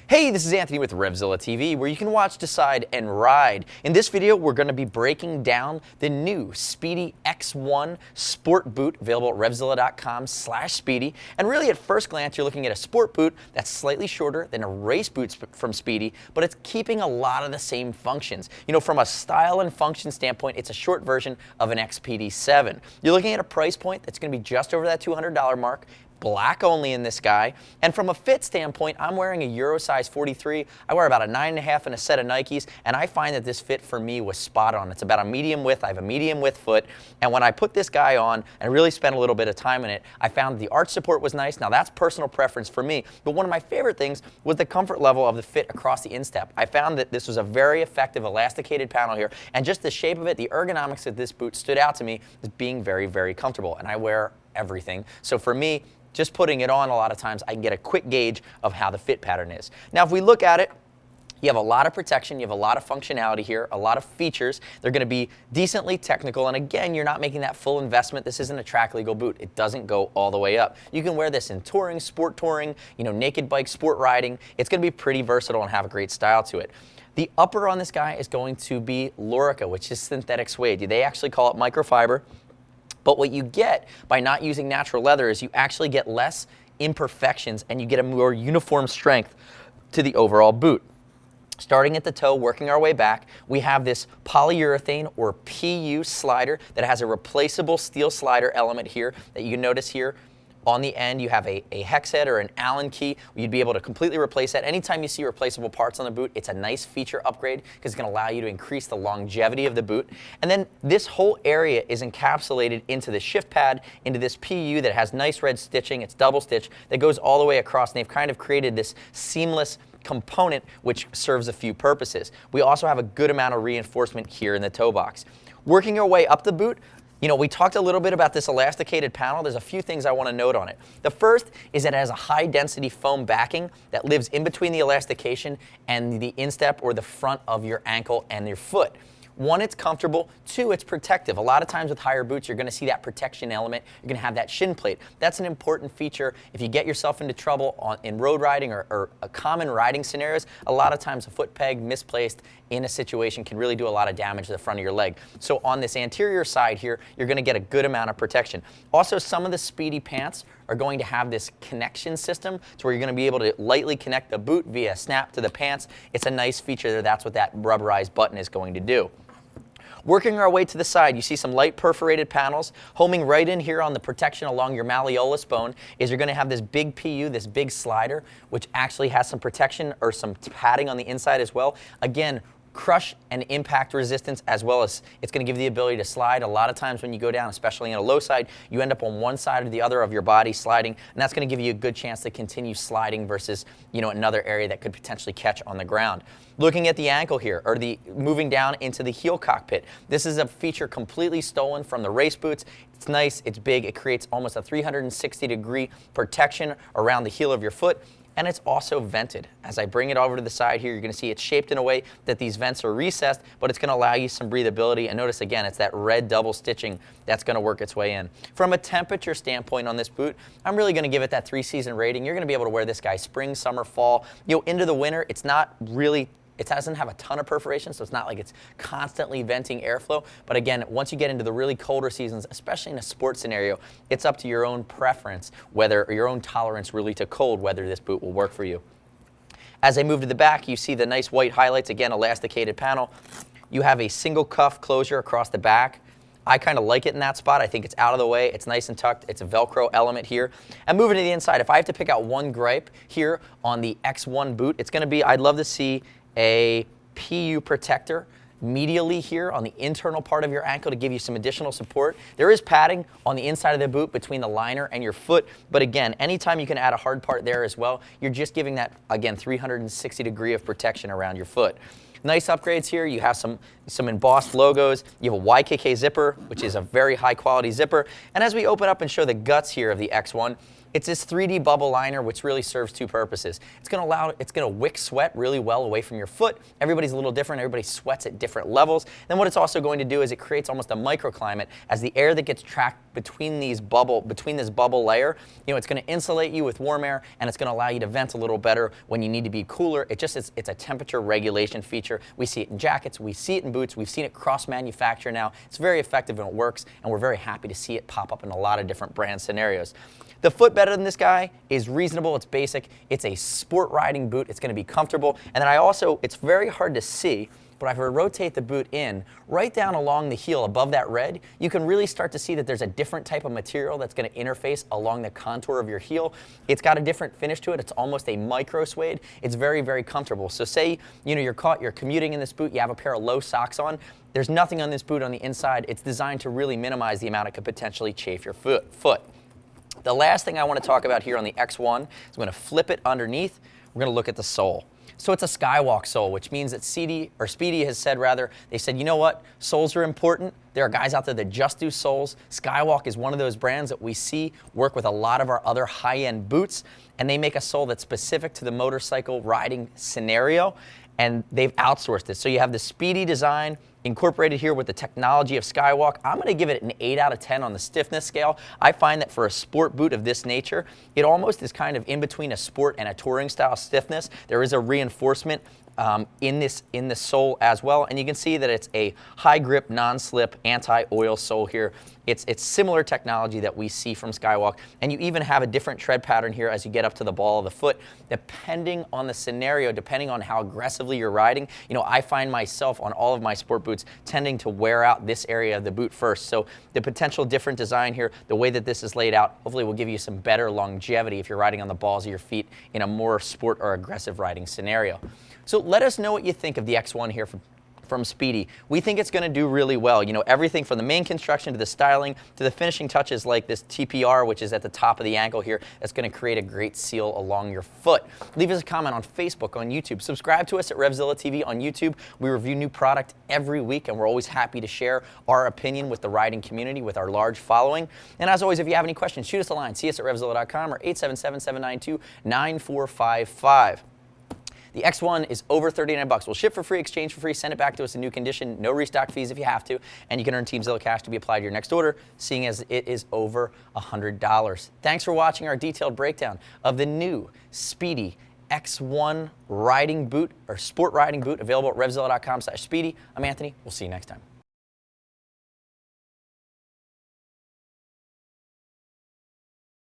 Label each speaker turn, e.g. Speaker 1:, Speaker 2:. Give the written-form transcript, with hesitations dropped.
Speaker 1: Hey, this is Anthony with RevZilla TV, where you can watch, decide, and ride. In this video, we're going to be breaking down the new Spidi X-One Sport Boot, available at RevZilla.com/Spidi. And really, at first glance, you're looking at a sport boot that's slightly shorter than a race boot from Spidi, but it's keeping a lot of the same functions. You know, from a style and function standpoint, it's a short version of an XPD7. You're looking at a price point that's going to be just over that $200 mark. Black only in this guy. And from a fit standpoint, I'm wearing a Euro size 43. I wear about a 9.5 in a set of Nikes, and I find that this fit for me was spot on. It's about a medium width. I have a medium width foot, and when I put this guy on and really spent a little bit of time in it, I found the arch support was nice. Now that's personal preference for me, but one of my favorite things was the comfort level of the fit across the instep. I found that this was a very effective elasticated panel here, and just the shape of it, the ergonomics of this boot stood out to me as being very, very comfortable, and I wear everything. So for me, just putting it on, a lot of times I can get a quick gauge of how the fit pattern is. Now if we look at it, you have a lot of protection, you have a lot of functionality here, a lot of features. They're going to be decently technical, and again, you're not making that full investment. This isn't a track legal boot. It doesn't go all the way up. You can wear this in touring, sport touring, naked bike, sport riding. It's going to be pretty versatile and have a great style to it. The upper on this guy is going to be Lorica, which is synthetic suede. They actually call it microfiber. But what you get by not using natural leather is you actually get less imperfections and you get a more uniform strength to the overall boot. Starting at the toe, working our way back, we have this polyurethane or PU slider that has a replaceable steel slider element here that you can notice here. On the end, you have a hex head or an Allen key. You'd be able to completely replace that. Anytime you see replaceable parts on the boot, it's a nice feature upgrade because it's going to allow you to increase the longevity of the boot. And then this whole area is encapsulated into the shift pad, into this PU that has nice red stitching. It's double stitch that goes all the way across, and they've kind of created this seamless component which serves a few purposes. We also have a good amount of reinforcement here in the toe box. Working our way up the boot, we talked a little bit about this elasticated panel. There's a few things I want to note on it. The first is that it has a high density foam backing that lives in between the elastication and the instep or the front of your ankle and your foot. One, it's comfortable. Two, it's protective. A lot of times with higher boots, you're going to see that protection element. You're going to have that shin plate. That's an important feature. If you get yourself into trouble in road riding or common riding scenarios, a lot of times a foot peg misplaced in a situation can really do a lot of damage to the front of your leg. So on this anterior side here, you're going to get a good amount of protection. Also, some of the Spidi pants are going to have this connection system to where you're going to be able to lightly connect the boot via snap to the pants. It's a nice feature there. That's what that rubberized button is going to do. Working our way to the side, you see some light perforated panels. Homing right in here on the protection along your malleolus bone is you're going to have this big PU, this big slider, which actually has some protection or some padding on the inside as well. Again, crush and impact resistance, as well as it's going to give you the ability to slide. A lot of times when you go down, especially in a low side, you end up on one side or the other of your body sliding, and that's going to give you a good chance to continue sliding versus another area that could potentially catch on the ground. Looking at the ankle here, or moving down into the heel cockpit, this is a feature completely stolen from the race boots. It's nice, it's big, it creates almost a 360-degree protection around the heel of your foot. And it's also vented. As I bring it over to the side here, you're going to see it's shaped in a way that these vents are recessed, but it's going to allow you some breathability. And notice again, it's that red double stitching that's going to work its way in. From a temperature standpoint on this boot, I'm really going to give it that 3-season rating. You're going to be able to wear this guy spring, summer, fall. Into the winter, it's not really, it doesn't have a ton of perforation, so it's not like it's constantly venting airflow. But again, once you get into the really colder seasons, especially in a sports scenario, it's up to your own preference, or your own tolerance really to cold, whether this boot will work for you. As I move to the back, you see the nice white highlights, again, elasticated panel. You have a single cuff closure across the back. I kind of like it in that spot. I think it's out of the way. It's nice and tucked. It's a Velcro element here. And moving to the inside, if I have to pick out one gripe here on the X-One boot, it's going to be, I'd love to see a PU protector medially here on the internal part of your ankle to give you some additional support. There is padding on the inside of the boot between the liner and your foot, but again, anytime you can add a hard part there as well, you're just giving that, again, 360 degree of protection around your foot. Nice upgrades here. You have some some embossed logos. You have a YKK zipper, which is a very high quality zipper. And as we open up and show the guts here of the X-One, it's this 3D bubble liner, which really serves two purposes. It's gonna wick sweat really well away from your foot. Everybody's a little different. Everybody sweats at different levels. Then what it's also going to do is it creates almost a microclimate as the air that gets trapped between this bubble layer. It's gonna insulate you with warm air, and it's gonna allow you to vent a little better when you need to be cooler. It's a temperature regulation feature. We see it in jackets. We see it in boots. We've seen it cross-manufacture now. It's very effective and it works, and we're very happy to see it pop up in a lot of different brand scenarios. The footbed in this guy is reasonable, it's basic, it's a sport riding boot, it's gonna be comfortable. And then it's very hard to see, but if I rotate the boot in, right down along the heel above that red, you can really start to see that there's a different type of material that's gonna interface along the contour of your heel. It's got a different finish to it, it's almost a micro suede. It's very, very comfortable. So say, you're commuting in this boot, you have a pair of low socks on, there's nothing on this boot on the inside. It's designed to really minimize the amount it could potentially chafe your foot. The last thing I want to talk about here on the X-One is I'm going to flip it underneath. We're going to look at the sole. So it's a skywalk sole, which means that Spidi has said, they said, you know what, soles are important. There are guys out there that just do soles. Skywalk is one of those brands that we see work with a lot of our other high-end boots, and they make a sole that's specific to the motorcycle riding scenario, and they've outsourced it. So you have the Spidi design incorporated here with the technology of Skywalk. I'm going to give it an 8 out of 10 on the stiffness scale. I find that for a sport boot of this nature, it almost is kind of in between a sport and a touring style stiffness. There is a reinforcement in the sole as well, and you can see that it's a high grip, non-slip, anti-oil sole here. It's similar technology that we see from Skywalk, and you even have a different tread pattern here as you get up to the ball of the foot. Depending on the scenario, depending on how aggressively you're riding, I find myself on all of my sport boots tending to wear out this area of the boot first. So the potential different design here, the way that this is laid out, hopefully will give you some better longevity if you're riding on the balls of your feet in a more sport or aggressive riding scenario. So let us know what you think of the X-One here from Spidi. We think it's going to do really well. Everything from the main construction to the styling to the finishing touches like this TPR, which is at the top of the ankle here, that's going to create a great seal along your foot. Leave us a comment on Facebook, on YouTube. Subscribe to us at RevZilla TV on YouTube. We review new product every week, and we're always happy to share our opinion with the riding community, with our large following. And as always, if you have any questions, shoot us a line. See us at RevZilla.com or 877-792-9455. The X-One is over $39. We'll ship for free, exchange for free, send it back to us in new condition, no restock fees if you have to, and you can earn Team Zilla cash to be applied to your next order, seeing as it is over $100. Thanks for watching our detailed breakdown of the new Spidi X-One riding boot, or sport riding boot, available at RevZilla.com/Spidi. I'm Anthony. We'll see you next time.